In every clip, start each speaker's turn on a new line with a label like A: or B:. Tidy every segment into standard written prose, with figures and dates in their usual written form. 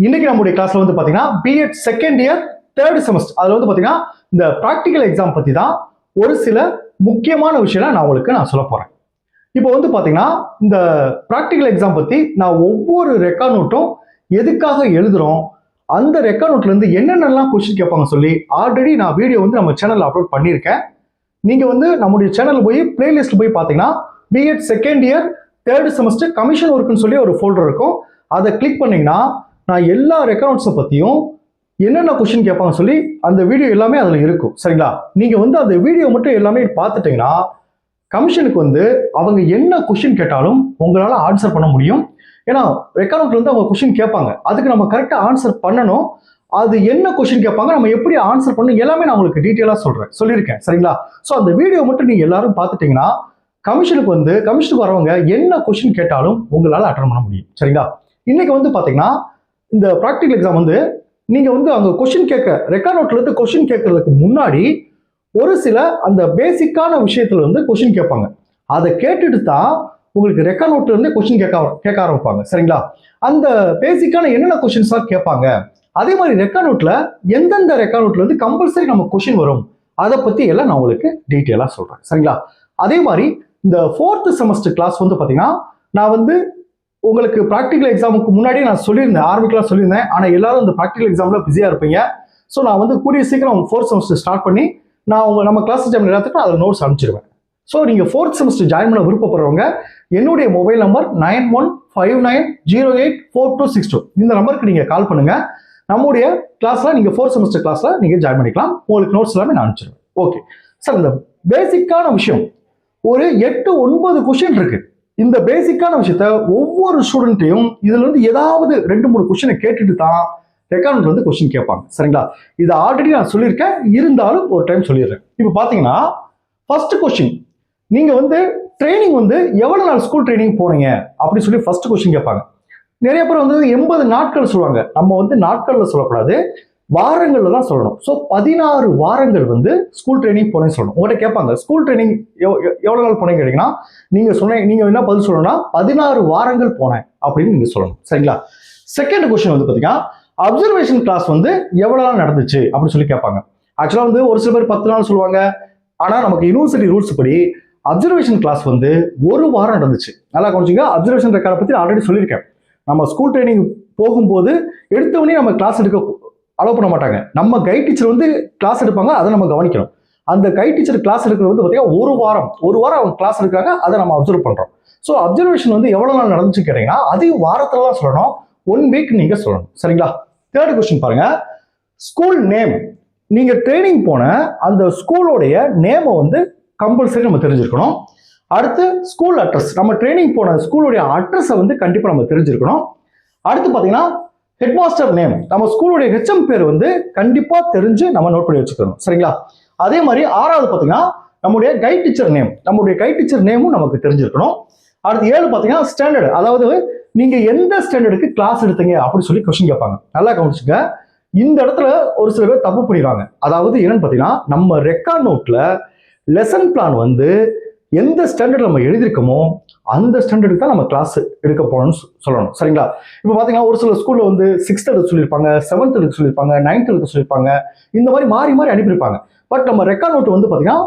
A: இன்னைக்கு நம்முடைய கிளாஸ்ல வந்து பாத்தீங்கன்னா BEd second year third semester அதுல வந்து பாத்தீங்கன்னா இந்த ப்ராக்டிக்கல் எக்ஸாம் பத்தி தான் ஒரு சில முக்கியமான விஷயம் நான் உங்களுக்கு சொல்ல போறேன். இப்போ வந்து பாத்தீங்கன்னா இந்த ப்ராக்டிக்கல் எக்ஸாம் பத்தி நான் ஒவ்வொரு ரெக்கார்ட் நோட்டும் எதுக்காக எழுதுறோம், அந்த ரெக்கார்ட் நோட்ல இருந்து என்னென்னலாம் கொஸ்டின் கேட்பாங்க சொல்லி ஆல்ரெடி நான் வீடியோ வந்து நம்ம சேனல்ல அப்லோட் பண்ணியிருக்கேன். நீங்க வந்து நம்முடைய சேனல் போய் பிளேலிஸ்ட் போய் பாத்தீங்கன்னா BEd second year third semester commission ஒர்க்குன்னு சொல்லி ஒரு ஃபோல்டர் இருக்கும். அதை கிளிக் பண்ணீங்கன்னா நான் எல்லா ரெக்கார்ட்ஸை பத்தியும் என்னென்ன கொஸ்டின் கேட்பாங்க சொல்லி அந்த வீடியோ எல்லாமே அதுல இருக்கும். சரிங்களா? நீங்க வந்து அந்த வீடியோ மட்டும் எல்லாமே பார்த்துட்டீங்கன்னா கமிஷனுக்கு வந்து அவங்க என்ன கொஸ்டின் கேட்டாலும் உங்களால ஆன்சர் பண்ண முடியும். ஏன்னா ரெக்கார்ட்ல இருந்து அவங்க கொஸ்டின் கேட்பாங்க, அதுக்கு நம்ம கரெக்டா ஆன்சர் பண்ணணும். அது என்ன கொஸ்டின் கேட்பாங்க, நம்ம எப்படி ஆன்சர் பண்ணணும் எல்லாமே நான் உங்களுக்கு டீட்டெயிலா சொல்லியிருக்கேன். சரிங்களா? ஸோ அந்த வீடியோ மட்டும் நீங்க எல்லாரும் பார்த்துட்டீங்கன்னா கமிஷனுக்கு வரவங்க என்ன கொஸ்டின் கேட்டாலும் உங்களால அட்டன் பண்ண முடியும். சரிங்களா? இன்னைக்கு வந்து பாத்தீங்கன்னா இந்த ப்ராக்டிகல் எக்ஸாம் வந்து நீங்க வந்து அங்க கொஸ்டின் கேட்க ரெக்கார்ட் நோட்ல இருந்து கொஸ்டின் கேட்கறதுக்கு முன்னாடி ஒரு சில அந்த பேசிக்கான விஷயத்துல இருந்து கொஸ்டின் கேட்பாங்க. அதை கேட்டுட்டு தான் உங்களுக்கு ரெக்கார்ட் நோட்ல இருந்து கொஸ்டின் கேட்க ஆரம்பிப்பாங்க. சரிங்களா? அந்த பேசிக்கான என்னென்ன கொஸ்டின்ஸ் எல்லாம் கேட்பாங்க, அதே மாதிரி ரெக்கார்ட் நோட்ல எந்தெந்த ரெக்கார்ட் நோட்ல இருந்து கம்பல்சரி நம்ம கொஸ்டின் வரும், அதை பத்தி எல்லாம் நான் உங்களுக்கு டீட்டெயிலா சொல்றேன். சரிங்களா? அதே மாதிரி இந்த ஃபோர்த் செமஸ்டர் கிளாஸ் வந்து பாத்தீங்கன்னா நான் வந்து உங்களுக்கு ப்ராக்டிகல் எக்ஸாமுக்கு முன்னாடியே நான் ஆரம்பிக்கலாம் சொல்லியிருந்தேன். ஆனால் எல்லாரும் இந்த ப்ராக்டிகல் எக்ஸாம்ல பிஸியா இருப்பீங்க. ஸோ நான் வந்து கூடிய சீக்கிரம் ஃபோர்த் செமஸ்டர் ஸ்டார்ட் பண்ணி நம்ம கிளாஸ் டைம் எல்லாத்துக்கும் அதில் நோட்ஸ் அனுப்பிச்சிடுவேன். ஸோ நீங்க ஃபோர்த் செமஸ்டர் ஜாயின் பண்ண விருப்பப்படுறவங்க என்னுடைய மொபைல் நம்பர் 9159084262 இந்த நம்பருக்கு நீங்க கால் பண்ணுங்க. நம்முடைய கிளாஸ்ல நீங்க ஃபோர்த் செமஸ்டர் கிளாஸ்ல நீங்க ஜாயின் பண்ணிக்கலாம். உங்களுக்கு நோட்ஸ் எல்லாமே நான் அனுப்பிச்சிடுவேன். ஓகே சார், இந்த பேசிக்கான விஷயம் ஒரு 8-9 கொஸ்டின் இருக்கு. இந்த பேசிக்கான விஷயத்த ஒவ்வொரு ஸ்டூடெண்ட்டையும் இதுல இருந்து ஏதாவது 2-3 கொஸ்டினை கேட்டுட்டு தான் ரெக்கார்ட்ல இருந்து கொஸ்டின் கேட்பாங்க. சரிங்களா? இது ஆல்ரெடி நான் சொல்லியிருக்கேன், இருந்தாலும் ஒரு டைம் சொல்லிடுறேன். இப்போ பாத்தீங்கன்னா ஃபர்ஸ்ட் கொஸ்டின், நீங்க வந்து ட்ரைனிங் வந்து எவ்வளவு நாள் ஸ்கூல் ட்ரைனிங் போனீங்க அப்படி சொல்லி ஃபர்ஸ்ட் கொஸ்டின் கேட்பாங்க. நிறைய பேர் வந்து 80 நாட்கள் சொல்லுவாங்க. நம்ம வந்து நாட்கள்ல சொல்லக்கூடாது, வாரங்கள்ல தான் சொல்லணும். ஸோ 16 வாரங்கள் வந்து ஸ்கூல் ட்ரைனிங் போனேன்னு சொல்லணும். உங்கள்கிட்ட கேட்பாங்க ஸ்கூல் ட்ரைனிங் எவ்வளவு நாள் போனேன்னு கேட்டீங்கன்னா நீங்க என்ன பதில் சொல்லணும்னா 16 வாரங்கள் போனேன் அப்படின்னு நீங்க சொல்லணும். சரிங்களா? செகண்ட் கொஸ்டின் வந்து பாத்தீங்கன்னா அப்சர்வேஷன் கிளாஸ் வந்து எவ்வளவு நாள் நடந்துச்சு அப்படின்னு சொல்லி கேட்பாங்க. ஆக்சுவலா வந்து ஒரு சில பேர் 10 நாள் சொல்லுவாங்க. ஆனா நமக்கு யூனிவர்சிட்டி ரூல்ஸ் படி அப்சர்வேஷன் கிளாஸ் வந்து 1 வாரம் நடந்துச்சு. நல்லா கவனிச்சுங்க. அப்சர்வேஷன் ரெக்கார்டை பத்தி ஆல்ரெடி சொல்லியிருக்கேன். நம்ம ஸ்கூல் ட்ரைனிங் போகும்போது எடுத்தவொடனே நம்ம கிளாஸ் எடுக்க அலோவ் பண்ண மாட்டாங்க. நம்ம கைட் டீச்சர் வந்து கிளாஸ் எடுப்பாங்க, அதை நம்ம கவனிக்கணும். அந்த கைட் டீச்சர் கிளாஸ் எடுக்கிறது வந்து பார்த்தீங்கன்னா ஒரு வாரம் அவங்க கிளாஸ் எடுக்கிறாங்க, அதை நம்ம அப்சர்வ் பண்றோம். ஸோ அப்சர்வேஷன் வந்து எவ்வளவு நாள் நடந்துச்சு கேட்டீங்கன்னா அதையும் வாரத்துல தான் சொல்லணும், 1 வீக் நீங்க சொல்லணும். சரிங்களா? தேர்ட் கொஸ்டின் பாருங்க, ஸ்கூல் நேம். நீங்க ட்ரைனிங் போன அந்த ஸ்கூலோடைய நேமை வந்து கம்பல்சரி நம்ம தெரிஞ்சிருக்கணும். அடுத்து ஸ்கூல் அட்ரஸ், நம்ம ட்ரைனிங் போன ஸ்கூலோடைய அட்ரஸை வந்து கண்டிப்பா நம்ம தெரிஞ்சிருக்கணும். அடுத்து பாத்தீங்கன்னா ஹெட் மாஸ்டர் நேம், நம்ம ஸ்கூலுடைய ஹெச்எம் பேர் வந்து கண்டிப்பா தெரிஞ்சு நம்ம நோட் பண்ணி வச்சுக்கணும். சரிங்களா? அதே மாதிரி 6வது பாத்தீங்கன்னா நம்முடைய கைட் டீச்சர் நேமும் நமக்கு தெரிஞ்சிருக்கணும். அடுத்து 7 பாத்தீங்கன்னா ஸ்டாண்டர்ட், அதாவது நீங்க எந்த ஸ்டாண்டர்டுக்கு கிளாஸ் எடுத்தீங்க அப்படின்னு சொல்லி கொஸ்டின் கேட்பாங்க. நல்லா கவனிச்சுங்க. இந்த இடத்துல ஒரு சில பேர் தப்பு பண்ணிடுவாங்க. அதாவது என்னன்னு பாத்தீங்கன்னா நம்ம ரெக்கார்ட் நோட்ல லெசன் பிளான் வந்து எந்த ஸ்டாண்டர்ட் நம்ம எழுதிருக்கோமோ அந்த ஸ்டாண்டர்டுக்கு தான் நம்ம கிளாஸ் எடுக்க போகணும்னு சொல்லணும். சரிங்களா? இப்போ பாத்தீங்கன்னா ஒரு சில ஸ்கூல்ல வந்து 6th எடுக்க சொல்லியிருப்பாங்க, 7th எடுக்க சொல்லியிருப்பாங்க, 9th எடுக்க சொல்லியிருப்பாங்க. இந்த மாதிரி மாறி அனுப்பியிருப்பாங்க. பட் நம்ம ரெக்கார்ட் நோட் வந்து பாத்தீங்கன்னா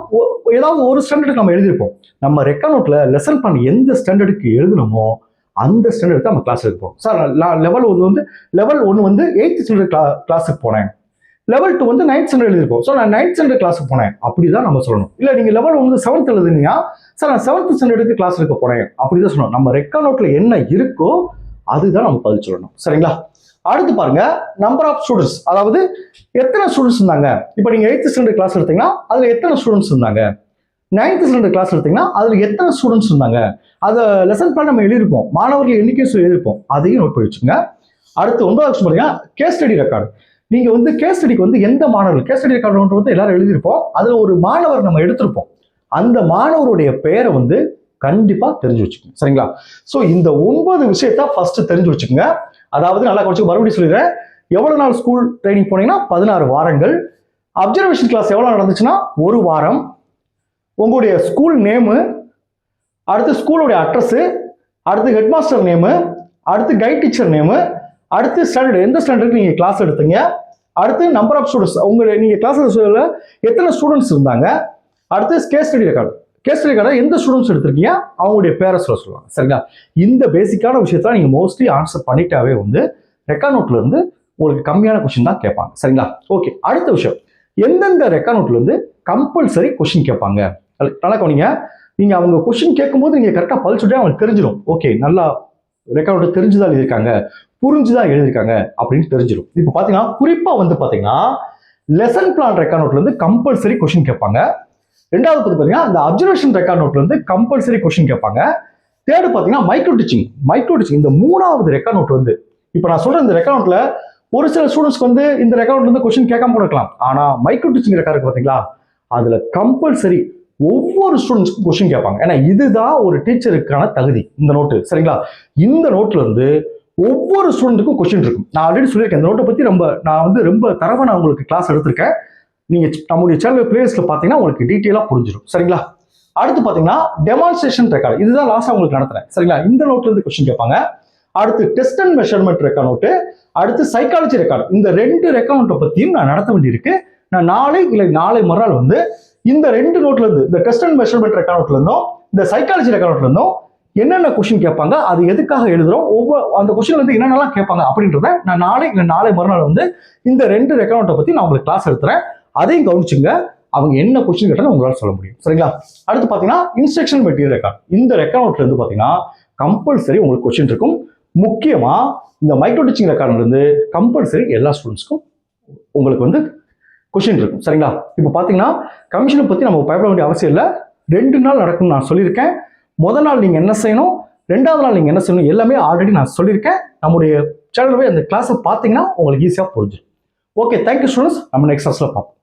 A: ஏதாவது ஒரு ஸ்டாண்டர்டுக்கு நம்ம எழுதிருப்போம். நம்ம ரெக்கார்ட் நோட்ல லெசன் பிளான் எந்த ஸ்டாண்டர்டுக்கு எழுதணுமோ அந்த ஸ்டாண்டர்ட் தான் நம்ம கிளாஸ் எடுப்போம். சார் லெவல் 1 வந்து 8th ஸ்டாண்டர்ட் கிளாஸுக்கு போனேன், லெவல் 2 வந்து 9th ஸ்டாண்டர்ட் எழுதிருப்போம். ஸோ நான் 9th ஸ்டாண்டர்ட் கிளாஸுக்கு போனேன் அப்படிதான் நம்ம சொல்லணும். இல்லை நீங்க லெவல் 1 7th எழுதுனீங்கன்னா சார் நான் 7th ஸ்டாண்டர்டுக்கு கிளாஸ் எடுக்க போனேன் அப்படிதான் சொல்லணும். நம்ம ரெக்கார்ட் நோட்ல என்ன இருக்கோ அதுதான் நம்ம பதில் சொல்லணும். சரிங்களா? அடுத்து பாருங்க, நம்பர் ஆஃப் ஸ்டூடெண்ட்ஸ், அதாவது எத்தனை ஸ்டூடெண்ட்ஸ் இருந்தாங்க. இப்போ நீங்க 8th ஸ்டாண்டர்ட் கிளாஸ் எடுத்தீங்கன்னா அதுல எத்தனை ஸ்டூடெண்ட்ஸ் இருந்தாங்க, 9th ஸ்டாண்டர்ட் கிளாஸ் எடுத்தீங்கன்னா அதுல எத்தனை ஸ்டூடெண்ட்ஸ் இருந்தாங்க, அதை லெசன் பிளான் நம்ம எழுதிருப்போம், மாணவர்கள் எண்ணிக்கை எழுதிருப்போம், அதையும் நோட் பண்ணி வச்சுங்க. அடுத்து 9வது பாத்தீங்கன்னா கேஸ் ஸ்டடி ரெக்கார்டு. நீங்க வந்து கேஸ் ஸ்டடிக்கு வந்து எந்த மாணவர்கள், கேஸ் ஸ்டடி ரெக்கார்டு வந்து எல்லாரும் எழுதிருப்போம், அதுல ஒரு மாணவர் நம்ம எடுத்திருப்போம், அந்த மாணவருடைய பெயரை வந்து கண்டிப்பா தெரிஞ்சு வச்சுக்கோங்க. சரிங்களா? சோ இந்த 9 விஷயத்த ஃபர்ஸ்ட் தெரிஞ்சு வச்சுக்கோங்க. அதாவது நல்லா கொஞ்சம் மறுபடியும் சொல்லிடுறேன். எவ்வளவு நாள் ஸ்கூல் ட்ரைனிங் போனீங்கன்னா 16 வாரங்கள். அப்சர்வேஷன் கிளாஸ் எவ்வளவு நடந்துச்சுன்னா 1 வாரம். உங்களுடைய ஸ்கூல் நேமு, அடுத்து ஸ்கூலோடைய அட்ரஸ், அடுத்து ஹெட் மாஸ்டர் நேமு, அடுத்து கைட் டீச்சர் நேமு, அடுத்து ஸ்டாண்டர்ட், எந்த ஸ்டாண்டர்டுக்கு நீங்கள் கிளாஸ் எடுத்தீங்க, அடுத்து நம்பர் ஆஃப் ஸ்டூடெண்ட்ஸ், நீங்கள் கிளாஸில் எத்தனை ஸ்டூடெண்ட்ஸ் இருந்தாங்க, அடுத்து case study record, case study ரெக்கார்டை எந்த ஸ்டூடெண்ட்ஸ் எடுத்திருக்கீங்க அவங்களுடைய பேரை சொல்லுவாங்க. சரிங்களா? இந்த பேசிக்கான விஷயத்த நீங்கள் மோஸ்ட்லி ஆன்சர் பண்ணிட்டாவே வந்து ரெக்கார்ட் நோட்ல இருந்து உங்களுக்கு கம்மியான கொஸ்டின் தான் கேட்பாங்க. சரிங்களா? ஓகே, அடுத்த விஷயம், எந்தெந்த ரெக்கார்ட் நோட்ல இருந்து கம்பல்சரி கொஸ்டின் கேட்பாங்க. நல்லா கவனிங்க. நீங்க அவங்க கொஸ்டின் கேட்கும்போது நீங்க கரெக்டா பதில் சொல்லிட்டு அவங்களுக்கு தெரிஞ்சிடும். ஓகே, நல்லா ரெக்கார்ட் நோட் தெரிஞ்சுதான் எழுதியிருக்காங்க, புரிஞ்சுதான் எழுதியிருக்காங்க அப்படின்னு தெரிஞ்சிடும். இப்போ பாத்தீங்கன்னா குறிப்பா வந்து பாத்தீங்கன்னா லெசன் பிளான் ரெக்கார்ட் நோட்ல இருந்து கம்பல்சரி கொஸ்டின் கேட்பாங்க. ரெண்டாவது பாத்தீங்கன்னா இந்த அப்சர்வேஷன் ரெக்கார்ட் நோட்ல இருந்து கம்பல்சரி கொஸ்டின் கேட்பாங்க. தேர்டு பாத்தீங்கன்னா மைக்ரோ டீச்சிங் இந்த மூணாவது ரெக்கார்ட் நோட் வந்து, இப்போ நான் சொல்ற இந்த ரெக்கார்ட் நோட்ல ஒரு சில ஸ்டூடெண்ட்ஸ்க்கு வந்து இந்த ரெக்கார்ட் வந்து கொஸ்டின் கேட்காம கூட இருக்கலாம். ஆனா மைக்ரோ டீச்சிங் ரெக்கார்டு பாத்தீங்களா, அதுல கம்பல்சரி ஒவ்வொரு ஸ்டூடெண்ட்ஸ்க்கும் கொஸ்டின் கேட்பாங்க. ஏன்னா இதுதான் ஒரு டீச்சருக்கான தகுதி இந்த நோட்டு. சரிங்களா? இந்த நோட்ல இருந்து ஒவ்வொரு ஸ்டூடெண்ட்டுக்கும் கொஸ்டின் இருக்கும். நான் ஆல்ரெடி சொல்லியிருக்கேன், இந்த நோட்டை பத்தி நான் வந்து ரொம்ப தரவா நான் உங்களுக்கு கிளாஸ் எடுத்திருக்கேன். நீங்க நம்முடைய சேனல் பிளேலிஸ்ட்ல பாத்தீங்கன்னா உங்களுக்கு டீட்டெயிலா புரிஞ்சிடும். சரிங்களா? அடுத்து பாத்தீங்கன்னா டெமான்ஸ்ட்ரேஷன் ரெக்கார்டு, இதுதான் லாஸ்டா உங்களுக்கு நடத்துறேன். சரிங்களா? இந்த நோட்ல இருந்து கொஸ்டின் கேட்பாங்க. அடுத்து test and measurement record note, அடுத்து சைக்காலஜி ரெக்கார்டு. இந்த 2 ரெக்கார்ட் நோட்டை பத்தியும் நான் நடத்த வேண்டியிருக்கு. நான் நாளை மறுநாள் வந்து இந்த 2 நோட்ல இருந்து, இந்த டெஸ்ட் அண்ட் மெஷர்மெண்ட் ரெக்கார்ட் நோட்ல இருந்தும் இந்த சைக்காலஜி ரெக்கார்ட் நோட்ல இருந்தும் என்னென்ன கொஸ்டின் கேட்பாங்க, அது எதுக்காக எழுதுறோம், அந்த கொஸ்டின் வந்து என்னென்னலாம் கேட்பாங்க அப்படின்றத நான் நாளை மறுநாள் வந்து இந்த 2 ரெக்கார்ட் நோட்டை பத்தி நான் உங்களுக்கு கிளாஸ் எடுத்துறேன். அதையும் கவனிச்சுங்க. அவங்க என்ன கொஸ்டின் கேட்டாலும் உங்களால சொல்ல முடியும். சரிங்களா? அடுத்து பாத்தீங்கன்னா இன்ஸ்ட்ரக்ஷன் மெட்டீரியல் ரெக்கார்ட். இந்த ரெக்கார்ட் நோட்ல இருந்து பாத்தீங்கன்னா கம்பல்சரி உங்களுக்கு கொஸ்டின் இருக்கும். முக்கியமா இந்த மைக்ரோ டீச்சிங் ரெக்கார்ட்ல இருந்து கம்பல்சரி எல்லா ஸ்டூடெண்ட்ஸ்க்கும் உங்களுக்கு வந்து கொஸ்டின் இருக்கும். சரிங்களா? இப்போ பாத்தீங்கன்னா கமிஷனை பத்தி நம்ம பயப்பட வேண்டிய அவசியம் இல்லை. 2 நாள் நடக்கும்னு நான் சொல்லியிருக்கேன். முதல் நாள் நீங்க என்ன செய்யணும், 2வது நாள் நீங்க என்ன செய்யணும், எல்லாமே ஆல்ரெடி நான் சொல்லியிருக்கேன். நம்முடைய சேனல்ல அந்த கிளாஸை பார்த்தீங்கன்னா உங்களுக்கு ஈஸியா புரிஞ்சிடும். Okay, thank you students. நம்ம நெக்ஸ்ட் கிளாஸ்ல பார்ப்போம்.